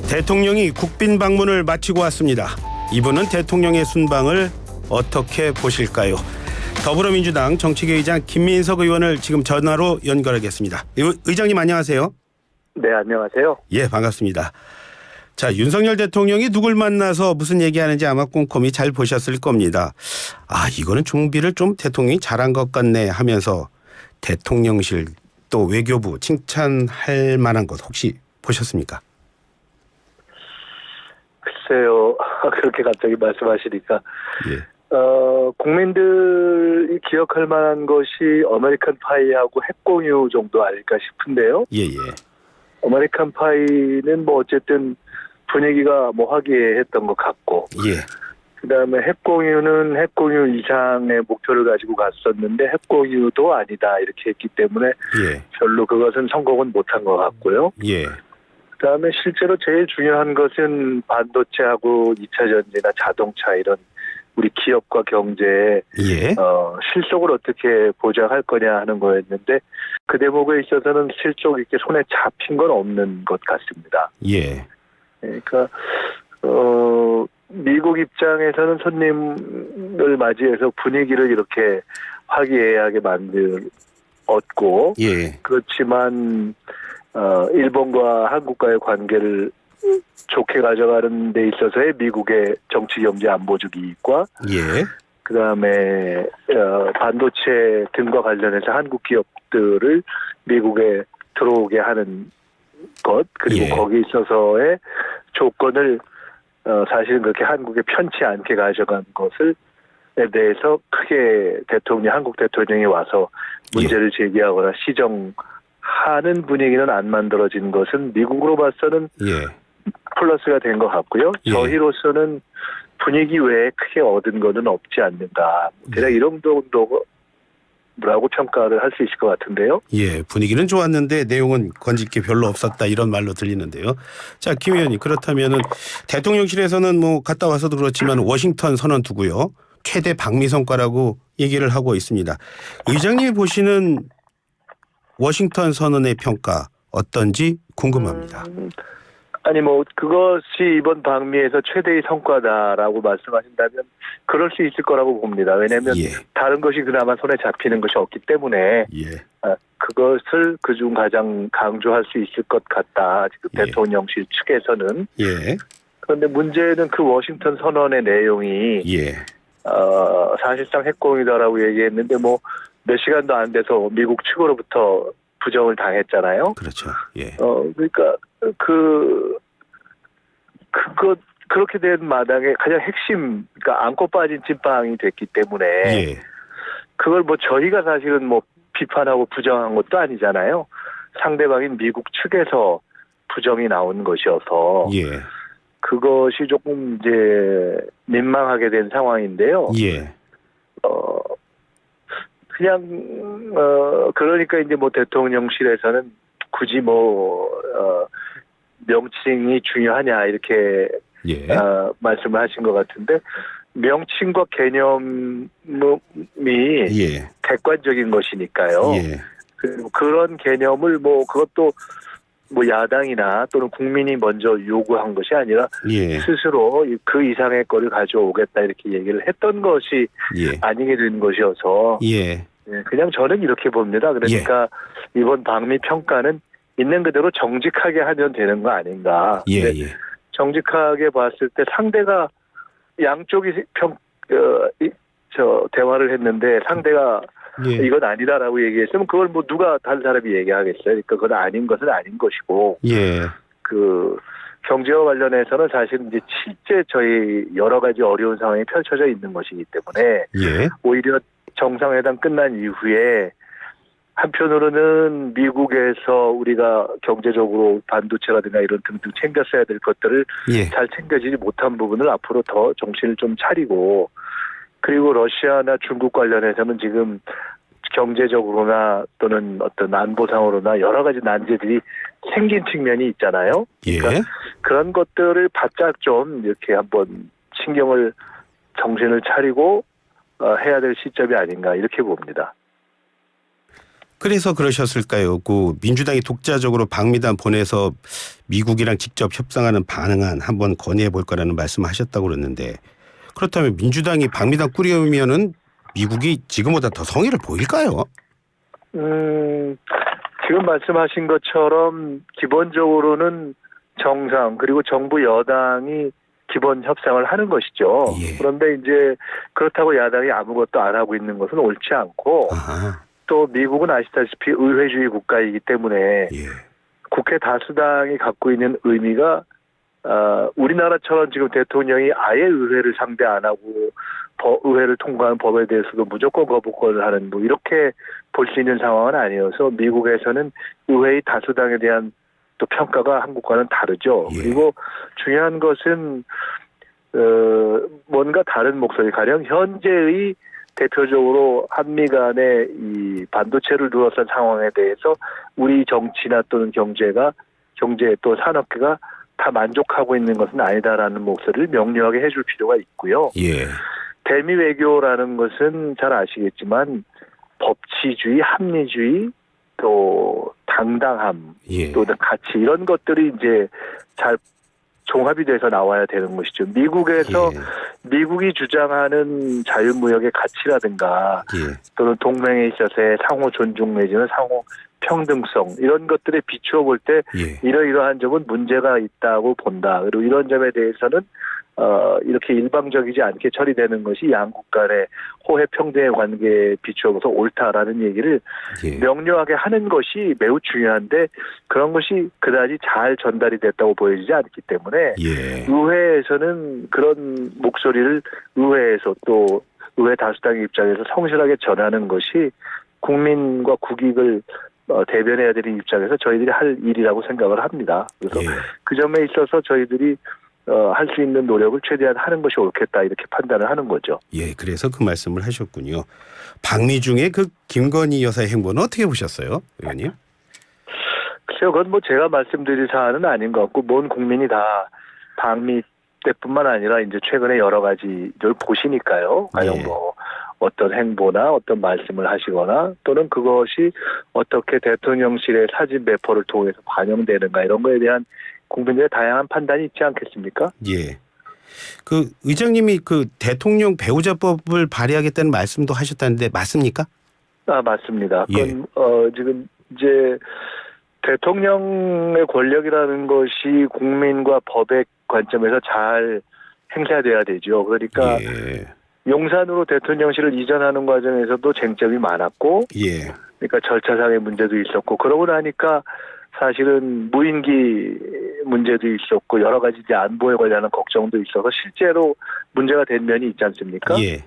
대통령이 국빈 방문을 마치고 왔습니다. 이분은 대통령의 순방을 어떻게 보실까요? 더불어민주당 정치계의장 김민석 의원을 지금 전화로 연결하겠습니다. 의장님 안녕하세요. 네, 안녕하세요. 예, 반갑습니다. 자, 윤석열 대통령이 누굴 만나서 무슨 얘기하는지 아마 꼼꼼히 잘 보셨을 겁니다. 아, 이거는 준비를 좀 대통령이 잘한 것 같네 하면서 대통령실 또 외교부 칭찬할 만한 것 혹시 보셨습니까? 글쎄요. 그렇게 갑자기 말씀하시니까 예. 국민들이 기억할 만한 것이 아메리칸 파이하고 핵공유 정도 아닐까 싶은데요. 예. 아메리칸 파이는 뭐 어쨌든 분위기가 뭐 화기애애했던 것 같고, 예. 그다음에 핵공유는 핵공유 이상의 목표를 가지고 갔었는데 핵공유도 아니다 이렇게 했기 때문에 예. 별로 그것은 성공은 못한 것 같고요. 예. 그다음에 실제로 제일 중요한 것은 반도체하고 2차 전지나 자동차 이런 우리 기업과 경제의 예. 실속을 어떻게 보장할 거냐 하는 거였는데 그 대목에 있어서는 실속 있게 손에 잡힌 건 없는 것 같습니다. 예. 그러니까 미국 입장에서는 손님을 맞이해서 분위기를 이렇게 화기애애하게 만들었고, 예. 그렇지만 일본과 한국과의 관계를 좋게 가져가는 데 있어서의 미국의 정치, 경제, 안보적 이익과 예. 그다음에 반도체 등과 관련해서 한국 기업들을 미국에 들어오게 하는 것, 그리고 예. 거기에 있어서의 조건을 사실은 그렇게 한국에 편치 않게 가져간 것을 에 대해서 크게 한국 대통령이 와서 문제를 제기하거나 시정하는 분위기는 안 만들어진 것은 미국으로 봐서는 예. 플러스가 된 것 같고요. 예. 저희로서는 분위기 외에 크게 얻은 것은 없지 않는가. 대략 이런 정도라고 평가를 할 수 있을 것 같은데요. 예, 분위기는 좋았는데 내용은 건질 게 별로 없었다 이런 말로 들리는데요. 자, 김 의원님 그렇다면은 대통령실에서는 뭐 갔다 와서도 그렇지만 워싱턴 선언 두고요. 최대 방미 성과라고 얘기를 하고 있습니다. 의장님이 보시는 워싱턴 선언의 평가 어떤지 궁금합니다. 아니 뭐 그것이 이번 방미에서 최대의 성과다라고 말씀하신다면 그럴 수 있을 거라고 봅니다. 왜냐하면 예. 다른 것이 그나마 손에 잡히는 것이 없기 때문에 예. 그것을 그중 가장 강조할 수 있을 것 같다. 지금 예. 대통령실 측에서는. 예. 그런데 문제는 그 워싱턴 선언의 내용이 예. 사실상 핵공유다라고 얘기했는데 뭐 몇 시간도 안 돼서 미국 측으로부터 부정을 당했잖아요. 그렇죠. 예. 그러니까 그렇게 된 마당에 가장 핵심, 그러니까 안고 빠진 찐빵이 됐기 때문에 예. 그걸 뭐 저희가 사실은 뭐 비판하고 부정한 것도 아니잖아요. 상대방인 미국 측에서 부정이 나온 것이어서 예. 그것이 조금 이제 민망하게 된 상황인데요. 예. 그냥 그러니까 이제 뭐 대통령실에서는 굳이 뭐 명칭이 중요하냐 이렇게 예. 말씀을 하신 것 같은데 명칭과 개념이 예. 객관적인 것이니까요. 예. 그리고 그런 개념을 뭐 그것도 뭐 야당이나 또는 국민이 먼저 요구한 것이 아니라 예. 스스로 그 이상의 거를 가져오겠다 이렇게 얘기를 했던 것이 예. 아니게 된 것이어서 예. 그냥 저는 이렇게 봅니다. 그러니까 이번 방미 평가는 있는 그대로 정직하게 하면 되는 거 아닌가. 예. 근데 예. 정직하게 봤을 때 상대가 양쪽이 대화를 했는데 상대가 예. 이건 아니다라고 얘기했으면 그걸 뭐 누가 다른 사람이 얘기하겠어요. 그러니까 그건 아닌 것은 아닌 것이고. 예. 그 경제와 관련해서는 사실 이제 실제 저희 여러 가지 어려운 상황이 펼쳐져 있는 것이기 때문에 예. 오히려 정상회담 끝난 이후에 한편으로는 미국에서 우리가 경제적으로 반도체라든가 이런 등등 챙겼어야 될 것들을 예. 잘 챙겨지지 못한 부분을 앞으로 더 정신을 좀 차리고 그리고 러시아나 중국 관련해서는 지금 경제적으로나 또는 어떤 안보상으로나 여러 가지 난제들이 생긴 측면이 있잖아요. 그러니까 예. 그런 것들을 바짝 좀 이렇게 한번 정신을 차리고 해야 될 시점이 아닌가 이렇게 봅니다. 그래서 그러셨을까요? 그 민주당이 독자적으로 방미단 보내서 미국이랑 직접 협상하는 반응안 한번 건의해 볼 거라는 말씀하셨다고 그랬는데 그렇다면 민주당이 방미단 꾸려오면은 미국이 지금보다 더 성의를 보일까요? 지금 말씀하신 것처럼 기본적으로는 정상 그리고 정부 여당이 기본 협상을 하는 것이죠. 예. 그런데 이제 그렇다고 야당이 아무것도 안 하고 있는 것은 옳지 않고 아하. 또 미국은 아시다시피 의회주의 국가이기 때문에 예. 국회 다수당이 갖고 있는 의미가 우리나라처럼 지금 대통령이 아예 의회를 상대 안 하고 의회를 통과한 법에 대해서도 무조건 거부권을 하는 뭐 이렇게 볼 수 있는 상황은 아니어서 미국에서는 의회의 다수당에 대한 또 평가가 한국과는 다르죠. 예. 그리고 중요한 것은 뭔가 다른 목소리 가령 현재의 대표적으로 한미 간의 이 반도체를 둘러싼 상황에 대해서 우리 정치나 또는 경제 또 산업계가 다 만족하고 있는 것은 아니다라는 목소리를 명료하게 해줄 필요가 있고요. 예. 대미 외교라는 것은 잘 아시겠지만 법치주의, 합리주의, 또 당당함, 예. 또 가치 이런 것들이 이제 잘 종합이 돼서 나와야 되는 것이죠. 미국에서 미국이 주장하는 자유무역의 가치라든가 예. 또는 동맹에 있어서의 상호 존중 내지는 상호 평등성 이런 것들에 비추어 볼 때 예. 이러이러한 점은 문제가 있다고 본다. 그리고 이런 점에 대해서는 이렇게 일방적이지 않게 처리되는 것이 양국 간의 호혜 평등의 관계에 비추어서 옳다라는 얘기를 예. 명료하게 하는 것이 매우 중요한데 그런 것이 그다지 잘 전달이 됐다고 보여지지 않기 때문에 예. 의회에서는 그런 목소리를 의회에서 또 의회 다수당의 입장에서 성실하게 전하는 것이 국민과 국익을 대변해야 되는 입장에서 저희들이 할 일이라고 생각을 합니다. 그래서 예. 그 점에 있어서 저희들이 할 수 있는 노력을 최대한 하는 것이 옳겠다 이렇게 판단을 하는 거죠. 예, 그래서 그 말씀을 하셨군요. 방미 중에 그 김건희 여사의 행보는 어떻게 보셨어요, 의원님? 글쎄요, 그건 뭐 제가 말씀드릴 사안은 아닌 것 같고, 모든 국민이 다 방미 때뿐만 아니라 이제 최근에 여러 가지를 보시니까요. 과연 예. 뭐 어떤 행보나 어떤 말씀을 하시거나 또는 그것이 어떻게 대통령실의 사진 배포를 통해서 반영되는가 이런 거에 대한 국민들의 다양한 판단이 있지 않겠습니까? 예. 그 의장님이 그 대통령 배우자법을 발의하겠다는 말씀도 하셨다는데 맞습니까? 맞습니다. 예. 그건 지금 이제 대통령의 권력이라는 것이 국민과 법의 관점에서 잘 행사돼야 되죠. 그러니까 예. 용산으로 대통령실을 이전하는 과정에서도 쟁점이 많았고, 예. 그러니까 절차상의 문제도 있었고, 그러고 나니까 사실은 무인기 문제도 있었고 여러 가지 이제 안보에 관련한 걱정도 있어서 실제로 문제가 된 면이 있지 않습니까? 예.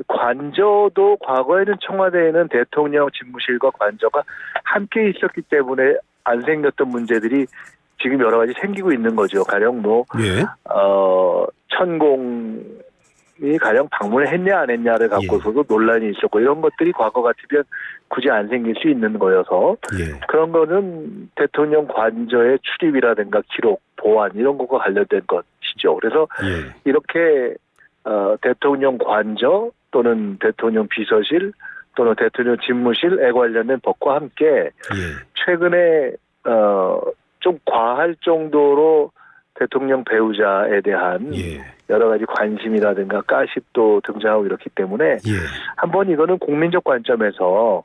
관저도 과거에는 청와대에는 대통령 집무실과 관저가 함께 있었기 때문에 안 생겼던 문제들이 지금 여러 가지 생기고 있는 거죠. 가령 뭐 예. 천공이 가령 방문을 했냐 안 했냐를 갖고서도 논란이 있었고 이런 것들이 과거 같으면 굳이 안 생길 수 있는 거여서 예. 그런 거는 대통령 관저의 출입이라든가 기록, 보안 이런 것과 관련된 것이죠. 그래서 예. 이렇게 대통령 관저 또는 대통령 비서실 또는 대통령 집무실에 관련된 법과 함께 예. 최근에 좀 과할 정도로 대통령 배우자에 대한 예. 여러 가지 관심이라든가 가십도 등장하고 이렇기 때문에 예. 한번 이거는 국민적 관점에서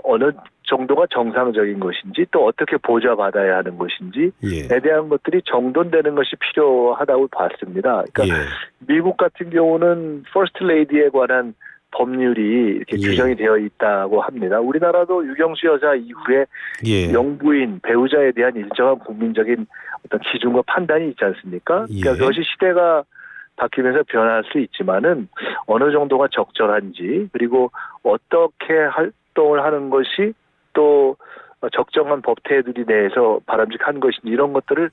어느 정도가 정상적인 것인지 또 어떻게 보좌받아야 하는 것인지에 예. 대한 것들이 정돈되는 것이 필요하다고 봤습니다. 그러니까 예. 미국 같은 경우는 퍼스트 레이디에 관한 법률이 이렇게 예. 규정이 되어 있다고 합니다. 우리나라도 유경수 여사 이후에 예. 영부인, 배우자에 대한 일정한 국민적인 어떤 기준과 판단이 있지 않습니까? 예. 그러니까 그것이 시대가 바뀌면서 변할 수 있지만은 어느 정도가 적절한지 그리고 어떻게 활동을 하는 것이 또 적정한 법 테두리 내에서 바람직한 것인지 이런 것들을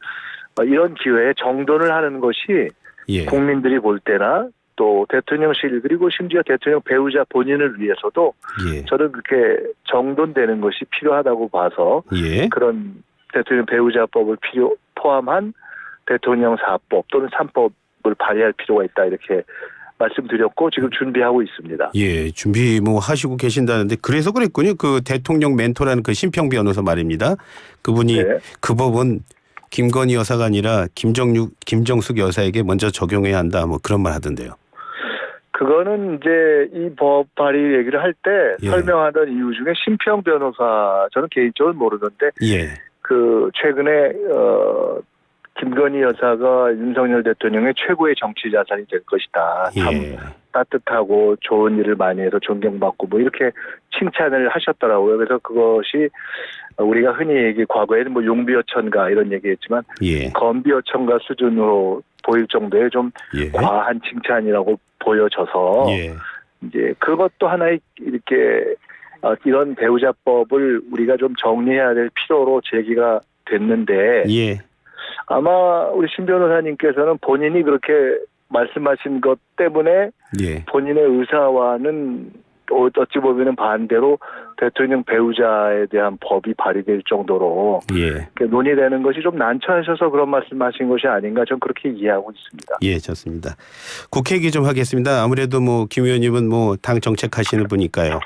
이런 기회에 정돈을 하는 것이 예. 국민들이 볼 때나 또 대통령실 그리고 심지어 대통령 배우자 본인을 위해서도 예. 저는 그렇게 정돈되는 것이 필요하다고 봐서 예. 그런 대통령 배우자법을 포함한 대통령 4법 또는 3법을 발의할 필요가 있다 이렇게 말씀드렸고 지금 준비하고 있습니다. 예, 준비 뭐 하시고 계신다는데 그래서 그랬군요. 그 대통령 멘토라는 그 심평 변호사 말입니다. 그분이 네. 그 법은 김건희 여사가 아니라 김정숙 여사에게 먼저 적용해야 한다 뭐 그런 말 하던데요. 그거는 이제 이 법 발의 얘기를 할 때 예. 설명하던 이유 중에 심평 변호사 저는 개인적으로 모르는데 예. 그 최근에 김건희 여사가 윤석열 대통령의 최고의 정치 자산이 될 것이다. 참 예. 따뜻하고 좋은 일을 많이 해서 존경받고 뭐 이렇게 칭찬을 하셨더라고요. 그래서 그것이 우리가 흔히 과거에는 뭐 용비어천가 이런 얘기했지만 예. 건비어천가 수준으로 보일 정도의 좀 예. 과한 칭찬이라고 보여져서 예. 이제 그것도 하나의 이렇게 이런 배우자법을 우리가 좀 정리해야 될 필요로 제기가 됐는데 예. 아마 우리 신 변호사님께서는 본인이 그렇게 말씀하신 것 때문에 예. 본인의 의사와는 어찌 보면 반대로 대통령 배우자에 대한 법이 발의될 정도로 예. 논의되는 것이 좀 난처하셔서 그런 말씀하신 것이 아닌가 저는 그렇게 이해하고 있습니다. 예, 좋습니다. 국회 얘기 좀 하겠습니다. 아무래도 뭐 김 의원님은 뭐 당 정책하시는 분이니까요.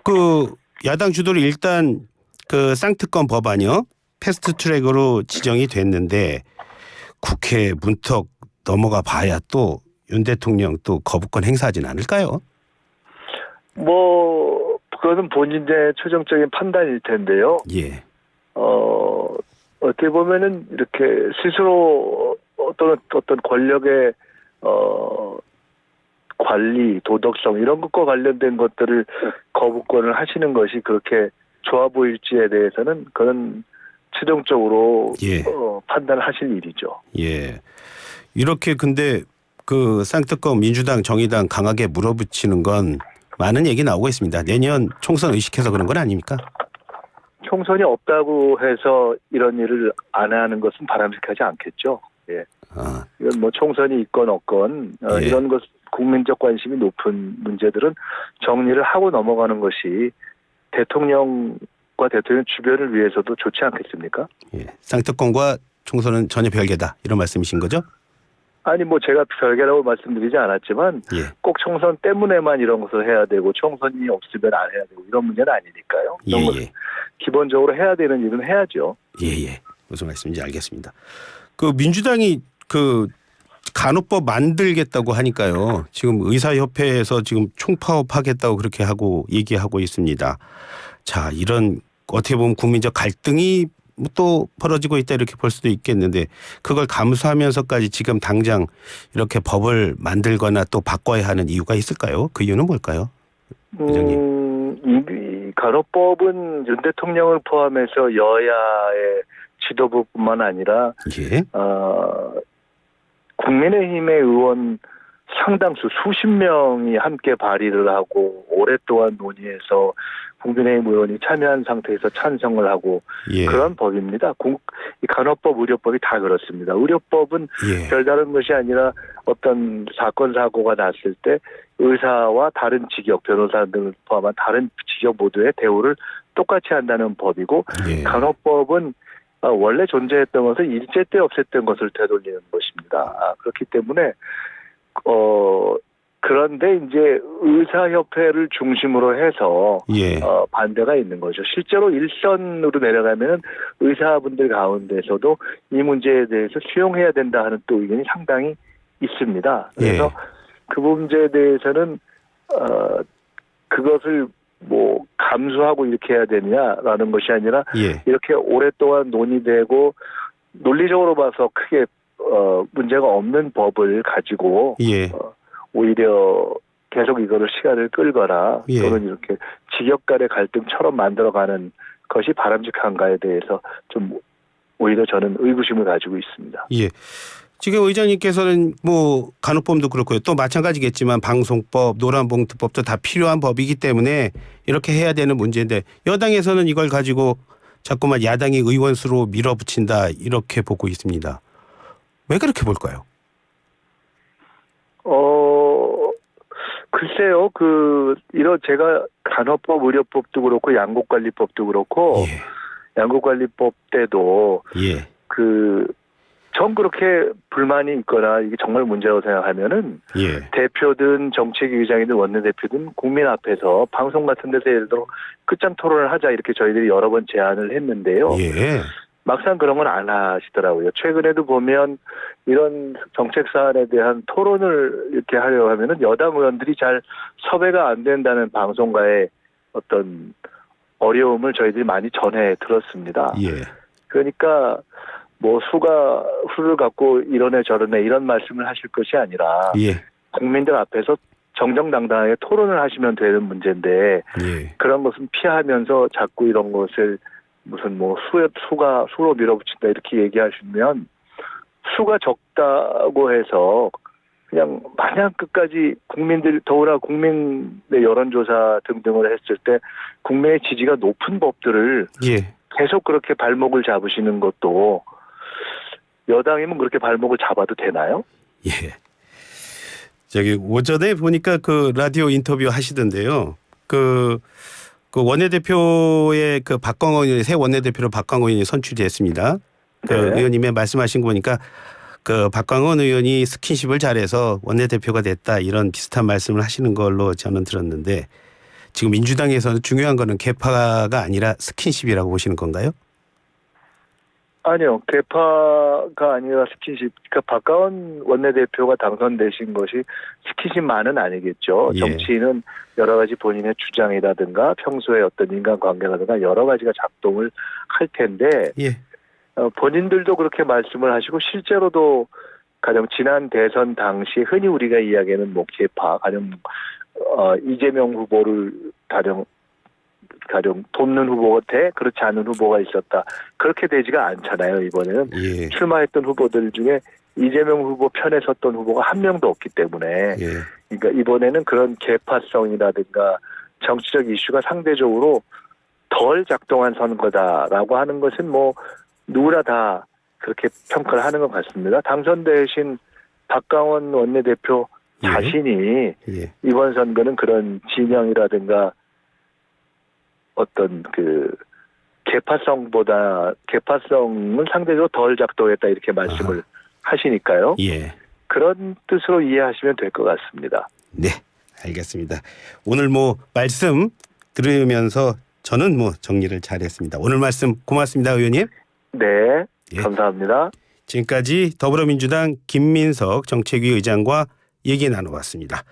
그 야당 주도로 일단 그 쌍특검 법안이요 패스트 트랙으로 지정이 됐는데 국회 문턱 넘어가 봐야 또 윤 대통령 또 거부권 행사하진 않을까요? 뭐 그거는 본인의 최종적인 판단일 텐데요. 예. 어떻게 보면은 이렇게 스스로 어떤 권력의 관리, 도덕성 이런 것과 관련된 것들을 거부권을 하시는 것이 그렇게 좋아 보일지에 대해서는 그런 최종적으로 예. 판단을 하실 일이죠. 예. 이렇게 근데 그 쌍특검 민주당 정의당 강하게 물어붙이는 건 많은 얘기 나오고 있습니다. 내년 총선 의식해서 그런 건 아닙니까? 총선이 없다고 해서 이런 일을 안 하는 것은 바람직하지 않겠죠. 예. 이건 뭐 총선이 있건 없건 예. 이런 것 국민적 관심이 높은 문제들은 정리를 하고 넘어가는 것이 대통령과 대통령 주변을 위해서도 좋지 않겠습니까? 예. 쌍특검과 총선은 전혀 별개다 이런 말씀이신 거죠? 아니 뭐 제가 별개라고 말씀드리지 않았지만 예. 꼭 총선 때문에만 이런 것을 해야 되고 총선이 없으면 안 해야 되고 이런 문제는 아니니까요. 이런 것은 예. 기본적으로 해야 되는 일은 해야죠. 예. 무슨 말씀인지 알겠습니다. 그 민주당이 그 간호법 만들겠다고 하니까요. 지금 의사협회에서 지금 총파업하겠다고 그렇게 하고 얘기하고 있습니다. 자, 이런 어떻게 보면 국민적 갈등이 또 벌어지고 있다 이렇게 볼 수도 있겠는데 그걸 감수하면서까지 지금 당장 이렇게 법을 만들거나 또 바꿔야 하는 이유가 있을까요? 그 이유는 뭘까요? 이 간호법은 윤 대통령을 포함해서 여야의 지도부뿐만 아니라 예. 국민의힘의 의원 상당수 수십 명이 함께 발의를 하고 오랫동안 논의해서 국민의힘 의원이 참여한 상태에서 찬성을 하고 예. 그런 법입니다. 이 간호법, 의료법이 다 그렇습니다. 의료법은 예. 별다른 것이 아니라 어떤 사건 사고가 났을 때 의사와 다른 직역, 변호사 등을 포함한 다른 직역 모두의 대우를 똑같이 한다는 법이고 예. 간호법은 원래 존재했던 것을 일제 때 없앴던 것을 되돌리는 것입니다. 그렇기 때문에 그런데 이제 의사협회를 중심으로 해서 예. 반대가 있는 거죠. 실제로 일선으로 내려가면 의사분들 가운데서도 이 문제에 대해서 수용해야 된다 하는 또 의견이 상당히 있습니다. 그래서 예. 그 문제에 대해서는 그것을 뭐 감수하고 이렇게 해야 되냐라는 것이 아니라 예. 이렇게 오랫동안 논의되고 논리적으로 봐서 크게 문제가 없는 법을 가지고 예. 오히려 계속 이거를 시간을 끌거나 예. 또는 이렇게 직역 간의 갈등처럼 만들어가는 것이 바람직한가에 대해서 좀 오히려 저는 의구심을 가지고 있습니다. 예. 지금 의장님께서는 뭐 간호법도 그렇고요. 또 마찬가지겠지만 방송법, 노란봉투법도 다 필요한 법이기 때문에 이렇게 해야 되는 문제인데 여당에서는 이걸 가지고 자꾸만 야당이 의원 수로 밀어붙인다 이렇게 보고 있습니다. 왜 그렇게 볼까요? 글쎄요, 제가 간호법, 의료법도 그렇고 양국관리법도 그렇고 예. 양국관리법 때도 예. 전 그렇게 불만이 있거나 이게 정말 문제라고 생각하면은 예. 대표든 정책위 의장이든 원내대표든 국민 앞에서 방송 같은 데서 예를 들어 끝장 토론을 하자 이렇게 저희들이 여러 번 제안을 했는데요. 예. 막상 그런 건 안 하시더라고요. 최근에도 보면 이런 정책 사안에 대한 토론을 이렇게 하려고 하면은 여당 의원들이 잘 섭외가 안 된다는 방송가의 어떤 어려움을 저희들이 많이 전해 들었습니다. 예. 그러니까 뭐 수를 갖고 이러네 저러네 이런 말씀을 하실 것이 아니라 예. 국민들 앞에서 정정당당하게 토론을 하시면 되는 문제인데 예. 그런 것은 피하면서 자꾸 이런 것을 무슨 뭐 수로 밀어붙인다 이렇게 얘기하시면 수가 적다고 해서 그냥 마냥 끝까지 국민들 더구나 국민의 여론조사 등등을 했을 때 국민의 지지가 높은 법들을 예. 계속 그렇게 발목을 잡으시는 것도 여당이면 그렇게 발목을 잡아도 되나요? 예. 저기 오전에 보니까 그 라디오 인터뷰 하시던데요. 그 원내대표의 그 박광원 의원이 새 원내대표로 박광원 의원이 선출이 됐습니다. 그 네. 의원님의 말씀하신 거 보니까 그 박광원 의원이 스킨십을 잘해서 원내대표가 됐다 이런 비슷한 말씀을 하시는 걸로 저는 들었는데 지금 민주당에서는 중요한 거는 개파가 아니라 스킨십이라고 보시는 건가요? 아니요. 개파가 아니라 스킨십. 그러니까 박가원 원내대표가 당선되신 것이 스킨십만은 아니겠죠. 예. 정치인은 여러 가지 본인의 주장이라든가 평소에 어떤 인간관계라든가 여러 가지가 작동을 할 텐데 예. 본인들도 그렇게 말씀을 하시고 실제로도 가령 지난 대선 당시 흔히 우리가 이야기하는 뭐 개파 가령 이재명 후보를 가령 돕는 후보가 그렇지 않은 후보가 있었다. 그렇게 되지가 않잖아요. 이번에는 예. 출마했던 후보들 중에 이재명 후보 편에 섰던 후보가 한 명도 없기 때문에 예. 그러니까 이번에는 그런 개파성이라든가 정치적 이슈가 상대적으로 덜 작동한 선거다라고 하는 것은 뭐 누구나 다 그렇게 평가를 하는 것 같습니다. 당선되신 박강원 원내대표 예. 자신이 예. 이번 선거는 그런 진영이라든가 어떤 개파성은 상대적으로 덜 작동했다 이렇게 말씀을 하시니까요. 예. 그런 뜻으로 이해하시면 될 것 같습니다. 네, 알겠습니다. 오늘 뭐 말씀 들으면서 저는 뭐 정리를 잘했습니다. 오늘 말씀 고맙습니다, 의원님. 네, 예. 감사합니다. 지금까지 더불어민주당 김민석 정책위 의장과 얘기 나눠봤습니다.